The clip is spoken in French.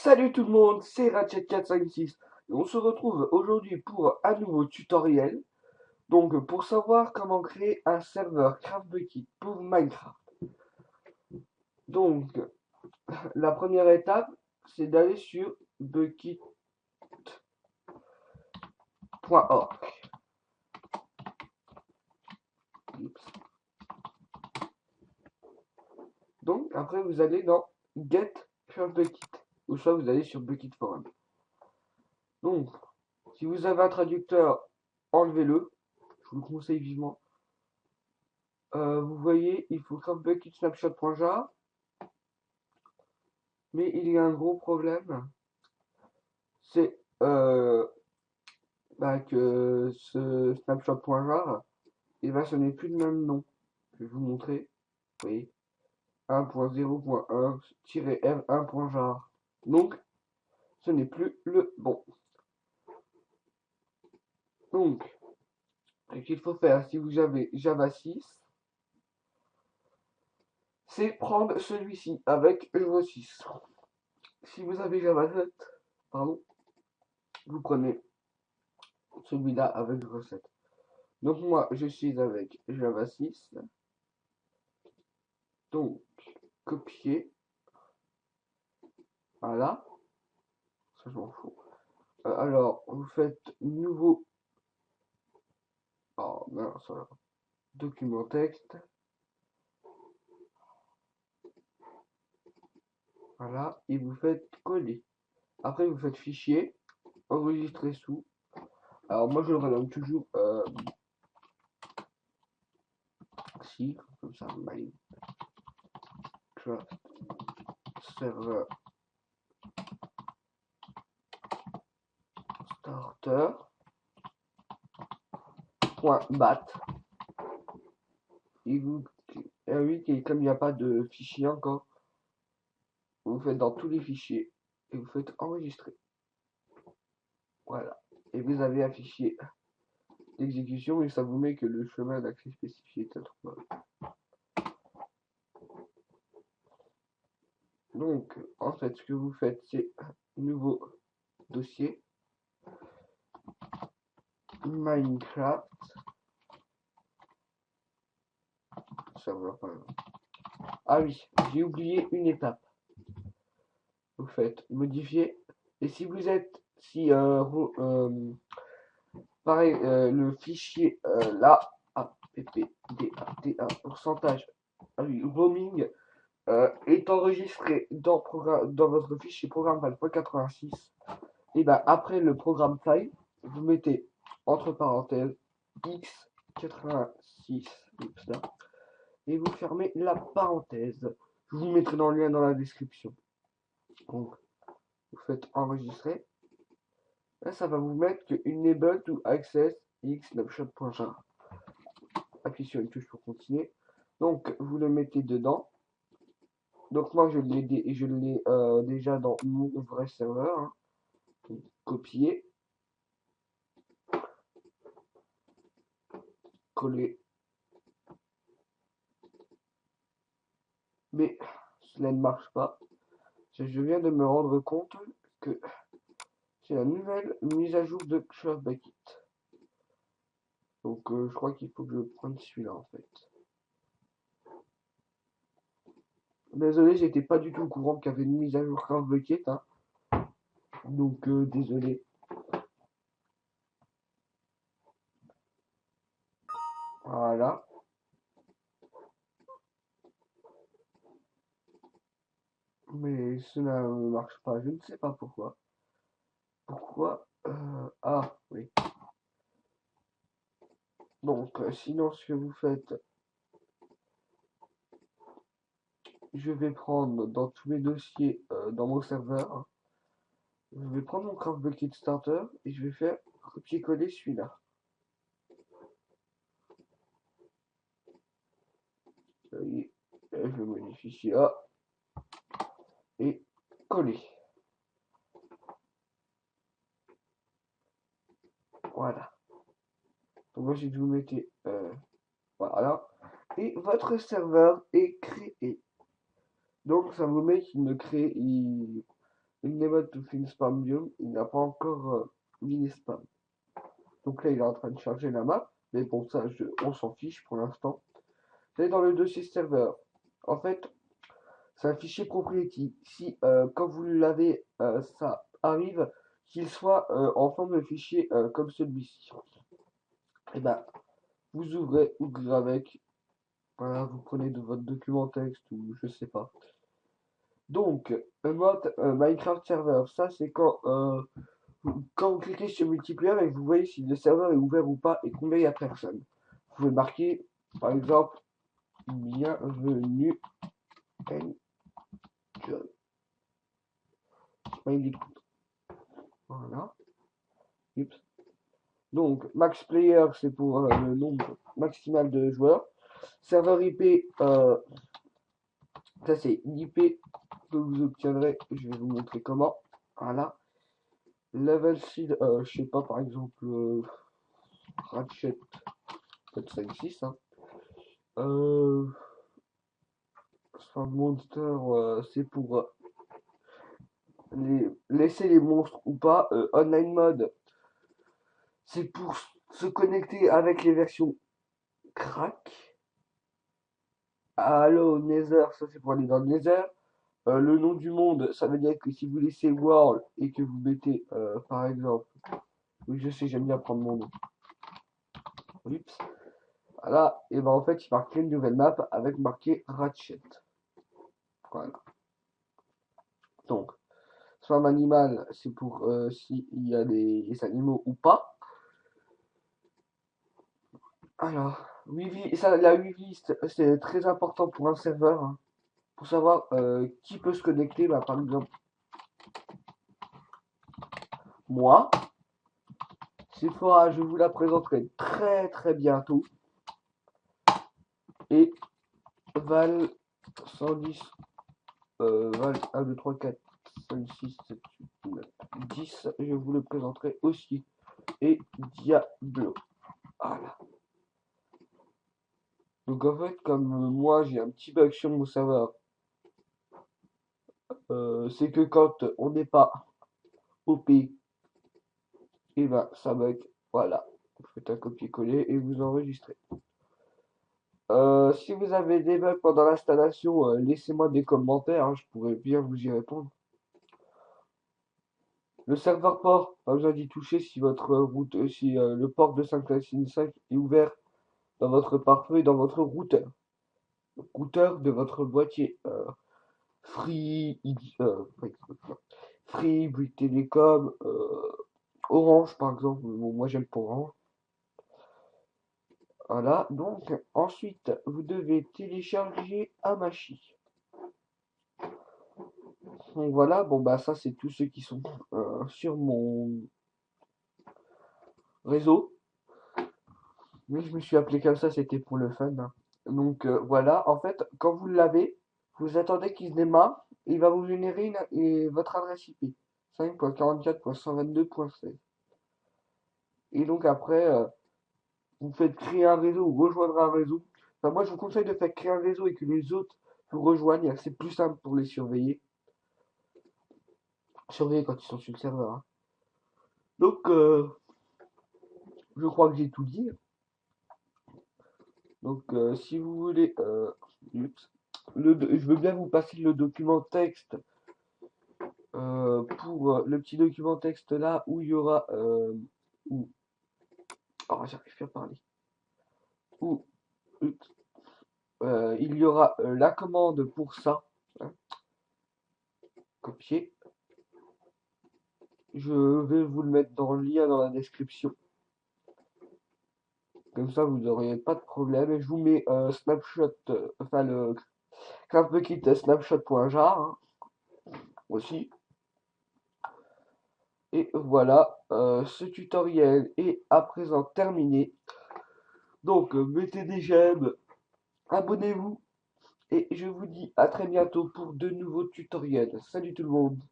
Salut tout le monde, c'est Ratchet456 et on se retrouve aujourd'hui pour un nouveau tutoriel. Donc pour savoir comment créer un serveur CraftBucket pour Minecraft. Donc la première étape c'est d'aller sur bucket.org. Donc après vous allez dans Get CraftBucket ou soit vous allez sur Bucket Forum. Donc si vous avez un traducteur, enlevez-le, je vous le conseille vivement. Vous voyez, il faut CraftBucket snapshot.jar. Mais il y a un gros problème, c'est que ce snapshot.jar, et ben, ce n'est plus le même nom. Je vais vous montrer. Vous voyez, 1.0.1-f1.jar. Donc, ce n'est plus le bon. Donc, ce qu'il faut faire, si vous avez Java 6, c'est prendre celui-ci avec Java 6. Si vous avez Java 7, pardon, vous prenez celui-là avec Java 7. Donc moi, je suis avec Java 6. Donc, copier. Voilà. Ça, je m'en fous. Alors, vous faites nouveau. Oh, mince, alors. Document texte. Voilà. Et vous faites coller. Après, vous faites fichier. Enregistrer sous. Alors, moi, je le renomme toujours. Si, comme ça, Minecraft server starter.bat. Et vous. Ah oui, et comme il n'y a pas de fichier encore, vous faites dans tous les fichiers et vous faites enregistrer. Voilà. Et vous avez un fichier d'exécution et ça vous met que le chemin d'accès spécifié est introuvable. Donc, en fait, ce que vous faites, c'est nouveau dossier Minecraft serveur. Ah oui, j'ai oublié une étape. Vous faites modifier et si vous êtes pareil, le fichier là, appdata pourcentage, ah oui, roaming est enregistré dans votre fichier programme file.86, et ben après le programme file, vous mettez entre parenthèses x86 et vous fermez la parenthèse. Je vous mettrai dans le lien dans la description. Donc, vous faites enregistrer. Là, ça va vous mettre que enable to access x snapshot.jar. Appuyez sur une touche pour continuer. Donc, vous le mettez dedans. Donc, moi, je l'ai déjà dans mon vrai serveur. Hein. Donc, copier. Coller. Mais cela ne marche pas. Je viens de me rendre compte que c'est la nouvelle mise à jour de CraftBucket. Donc je crois qu'il faut que je prenne celui-là en fait. Désolé, j'étais pas du tout au courant qu'il y avait une mise à jour CraftBucket. Hein. Donc désolé. Voilà. Mais cela ne marche pas. Je ne sais pas pourquoi. Pourquoi ah oui. Donc sinon ce que vous faites, je vais prendre dans tous mes dossiers dans mon serveur. Hein, je vais prendre mon CraftBucket Starter et je vais faire copier-coller celui-là. Et je le modifie là et coller. Voilà. Donc ensuite vous mettez voilà. Et votre serveur est créé. Donc ça vous met qu'il ne crée, il n'est unable to find spam biome, il n'a pas encore mis les spams. Donc là, il est en train de charger la map. Mais bon, ça, on s'en fiche pour l'instant. Vous allez dans le dossier serveur. En fait, c'est un fichier propriété. Si quand vous l'avez, ça arrive qu'il soit en forme de fichier comme celui-ci. Et ben, vous ouvrez avec. Voilà, vous prenez de votre document texte ou je sais pas. Donc, mode Minecraft Server, ça c'est quand vous cliquez sur multiplayer et que vous voyez si le serveur est ouvert ou pas et combien il y a personne. Vous pouvez marquer, par exemple, bienvenue Enjoy. Voilà. Oups. Donc, max player, c'est pour le nombre maximal de joueurs. Serveur IP, ça c'est l'IP que vous obtiendrez. Je vais vous montrer comment. Voilà. Level seed, je sais pas, par exemple, Ratchet, peut-être 5-6. Hein. Monster, c'est pour laisser les monstres ou pas. Online mode, c'est pour se connecter avec les versions crack. Allo Nether, ça c'est pour aller dans le Nether. Le nom du monde, ça veut dire que si vous laissez World et que vous mettez par exemple, oui je sais, j'aime bien prendre mon nom. Oups. Voilà, et ben en fait il marque une nouvelle map avec marqué Ratchet. Voilà. Donc, Swam animal, c'est pour s'il y a des animaux ou pas. Alors, la Wivi, c'est très important pour un serveur. Hein, pour savoir qui peut se connecter. Bah, par exemple, moi, Sephora, je vous la présenterai très très bientôt. Et Val 110, Val 1, 2, 3, 4, 5, 6, 7, 8, 9, 10, je vous le présenterai aussi. Et Diablo. Voilà. Donc en fait, comme moi j'ai un petit bug sur mon serveur, c'est que quand on n'est pas OP, et ben ça bug. Voilà. Vous faites un copier-coller et vous enregistrez. Si vous avez des bugs pendant l'installation, laissez-moi des commentaires, hein, je pourrais bien vous y répondre. Le serveur port, pas besoin d'y toucher si votre si le port de 5.5 est ouvert dans votre pare-feu et dans votre routeur. Le routeur de votre boîtier. Free, Free, Bouygues Télécom, Orange par exemple. Bon, moi j'aime pour Orange. Voilà, donc ensuite vous devez télécharger Amashi. Donc voilà, bon bah ça c'est tous ceux qui sont sur mon réseau. Mais je me suis appelé comme ça, c'était pour le fun. Hein. Donc voilà, en fait, quand vous l'avez, vous attendez qu'il se démarre, il va vous générer votre adresse IP. 5.44.122.16. Et donc après, vous faites créer un réseau ou rejoindre un réseau. Enfin, moi je vous conseille de faire créer un réseau et que les autres vous rejoignent. C'est plus simple pour les surveiller. Surveiller quand ils sont sur le serveur. Hein. Donc je crois que j'ai tout dit. Donc si vous voulez, je veux bien vous passer le document texte pour le petit document texte là où il y aura où oh j'arrive plus à parler où il y aura la commande pour ça. Hein. Copier. Je vais vous le mettre dans le lien dans la description. Comme ça, vous n'aurez pas de problème. Et je vous mets snapshot, enfin le Craft Bucket snapshot.jar hein, aussi. Et voilà, ce tutoriel est à présent terminé. Donc, mettez des j'aime, abonnez-vous. Et je vous dis à très bientôt pour de nouveaux tutoriels. Salut tout le monde!